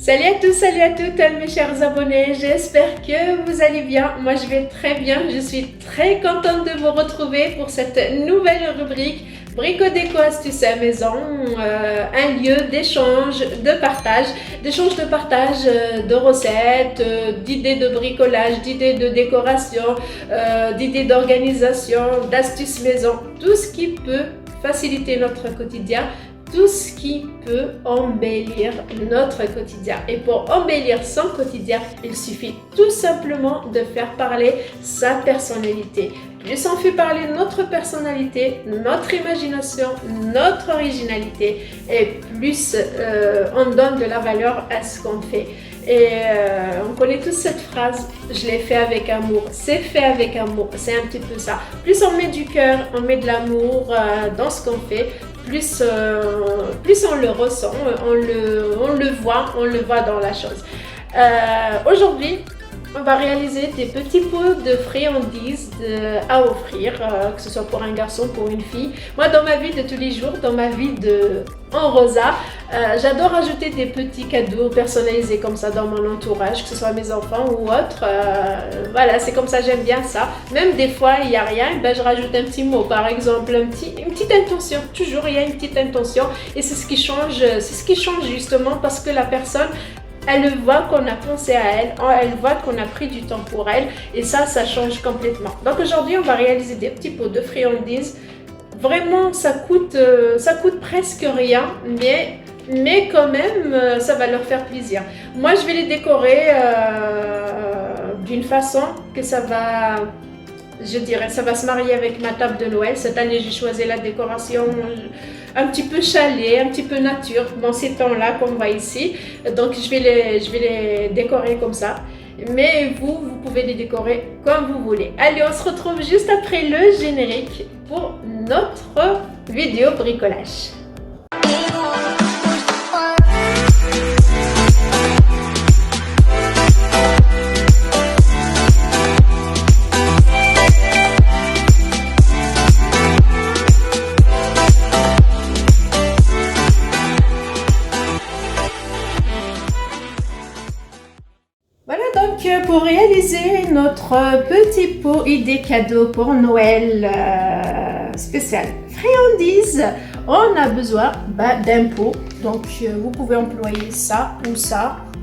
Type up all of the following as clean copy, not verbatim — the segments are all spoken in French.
Salut à tous, salut à toutes mes chers abonnés, j'espère que vous allez bien. Moi je vais très bien, je suis très contente de vous retrouver pour cette nouvelle rubrique Brico-Déco Astuces à maison, un lieu d'échange, de partage de recettes, d'idées de bricolage, d'idées de décoration, d'idées d'organisation, d'astuces maison, tout ce qui peut faciliter notre quotidien, tout ce qui peut embellir notre quotidien. Et pour embellir son quotidien, il suffit tout simplement de faire parler sa personnalité. Plus on fait parler notre personnalité, notre imagination, notre originalité, et plus on donne de la valeur à ce qu'on fait. Et on connaît tous cette phrase, je l'ai fait avec amour, c'est fait avec amour, c'est un petit peu ça. Plus on met du cœur, on met de l'amour dans ce qu'on fait, plus on le ressent, on le voit dans la chose. Aujourd'hui, on va réaliser des petits pots de friandises à offrir, que ce soit pour un garçon, pour une fille. Moi, dans ma vie de tous les jours, dans ma vie en rosa, j'adore ajouter des petits cadeaux personnalisés comme ça dans mon entourage, que ce soit mes enfants ou autres. Voilà, c'est comme ça, j'aime bien ça. Même des fois, il n'y a rien, ben, je rajoute un petit mot, par exemple, une petite intention. Toujours, il y a une petite intention et c'est ce qui change justement parce que la personne, elle voit qu'on a pensé à elle, elle voit qu'on a pris du temps pour elle et ça change complètement. Donc aujourd'hui, on va réaliser des petits pots de friandises. Vraiment, ça coûte presque rien, mais quand même, ça va leur faire plaisir. Moi, je vais les décorer d'une façon que ça va se marier avec ma table de Noël. Cette année, j'ai choisi la décoration un petit peu chalet, un petit peu nature, dans ces temps-là, comme on voit ici. Donc, je vais les décorer comme ça. Mais vous pouvez les décorer comme vous voulez. Allez, on se retrouve juste après le générique pour notre vidéo bricolage. Pour réaliser notre petit pot idée cadeau pour Noël spécial friandises, on a besoin d'un pot. Donc vous pouvez employer ça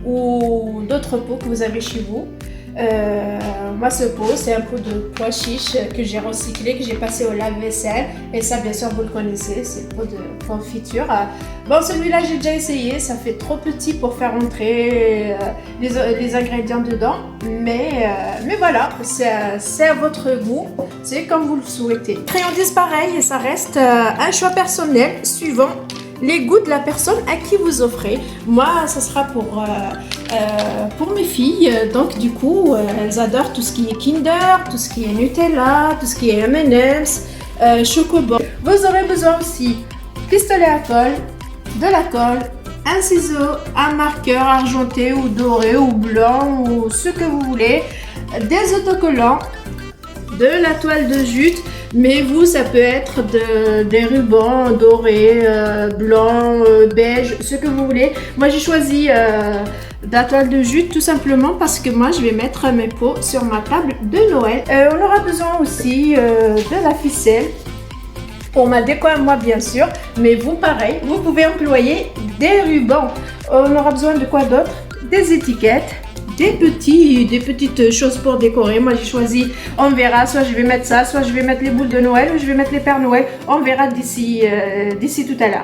ou d'autres pots que vous avez chez vous. Moi ce pot, c'est un pot de pois chiches que j'ai recyclé, que j'ai passé au lave-vaisselle, et ça bien sûr vous le connaissez, c'est le pot de confiture. Bon, celui-là j'ai déjà essayé, ça fait trop petit pour faire entrer les ingrédients dedans, mais voilà, c'est à votre goût, c'est comme vous le souhaitez. Friandises pareil, ça reste un choix personnel suivant les goûts de la personne à qui vous offrez. Moi, ça sera pour mes filles. Donc, du coup, elles adorent tout ce qui est Kinder, tout ce qui est Nutella, tout ce qui est M&M's, Chocobo. Vous aurez besoin aussi pistolet à colle, de la colle, un ciseau, un marqueur argenté ou doré ou blanc ou ce que vous voulez, des autocollants, de la toile de jute. Mais vous, ça peut être des rubans dorés, blancs, beige, ce que vous voulez. Moi, j'ai choisi de la toile de jute tout simplement parce que moi, je vais mettre mes pots sur ma table de Noël. On aura besoin aussi de la ficelle pour ma déco à moi, bien sûr. Mais vous, pareil, vous pouvez employer des rubans. On aura besoin de quoi d'autre? Des étiquettes. Des petites choses pour décorer. Moi j'ai choisi, on verra, soit je vais mettre ça, soit je vais mettre les boules de Noël, ou je vais mettre les Pères Noël. On verra d'ici tout à l'heure.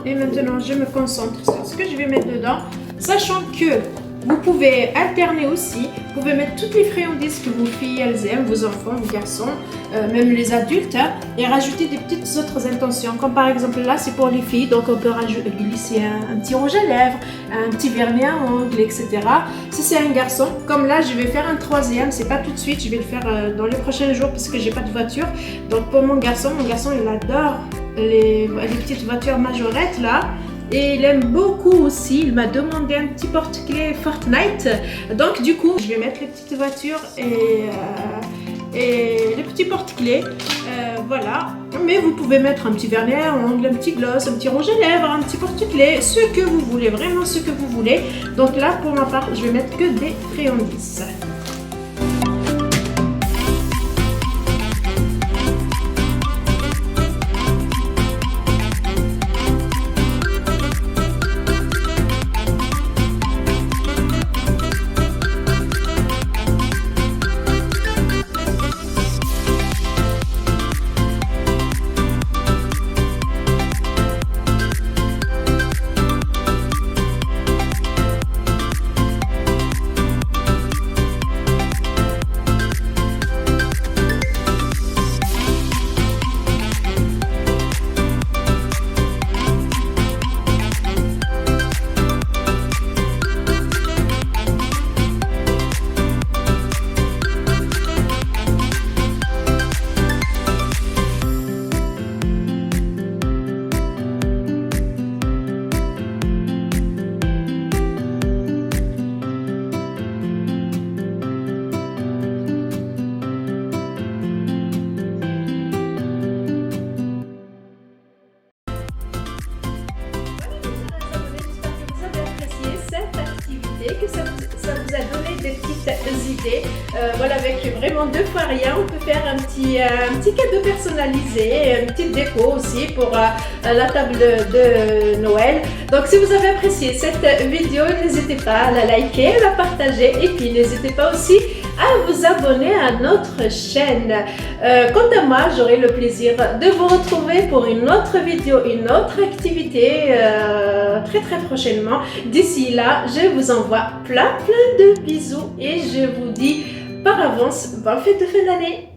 Et maintenant, je me concentre sur ce que je vais mettre dedans, sachant que vous pouvez alterner aussi. Vous pouvez mettre toutes les friandises que vos filles elles aiment, vos enfants, vos garçons, même les adultes, hein, et rajouter des petites autres intentions. Comme par exemple là, c'est pour les filles, donc on peut glisser un petit rouge à lèvres, un petit vernis à ongles, etc. Si c'est un garçon, comme là, je vais faire un troisième. C'est pas tout de suite, je vais le faire dans les prochains jours parce que j'ai pas de voiture. Donc pour mon garçon il adore les petites voitures majorettes là. Et il aime beaucoup aussi, il m'a demandé un petit porte-clés Fortnite. Donc du coup, je vais mettre les petites voitures et les petits porte-clés. Voilà. Mais vous pouvez mettre un petit vernis à ongles, un petit gloss, un petit rouge à lèvres, un petit porte-clés, ce que vous voulez, vraiment ce que vous voulez. Donc là, pour ma part, je vais mettre que des friandises. Que ça vous a donné des petites idées. Voilà, avec vraiment 2 fois rien, on peut faire un petit cadeau personnalisé, une petite déco aussi pour la table de Noël. Donc si vous avez apprécié cette vidéo, n'hésitez pas à la liker, à la partager et puis n'hésitez pas aussi à vous abonner à notre chaîne. Quant à moi, j'aurai le plaisir de vous retrouver pour une autre vidéo, une autre activité très prochainement. D'ici là, je vous envoie plein de bisous et je vous dis par avance bonne fête de fin d'année.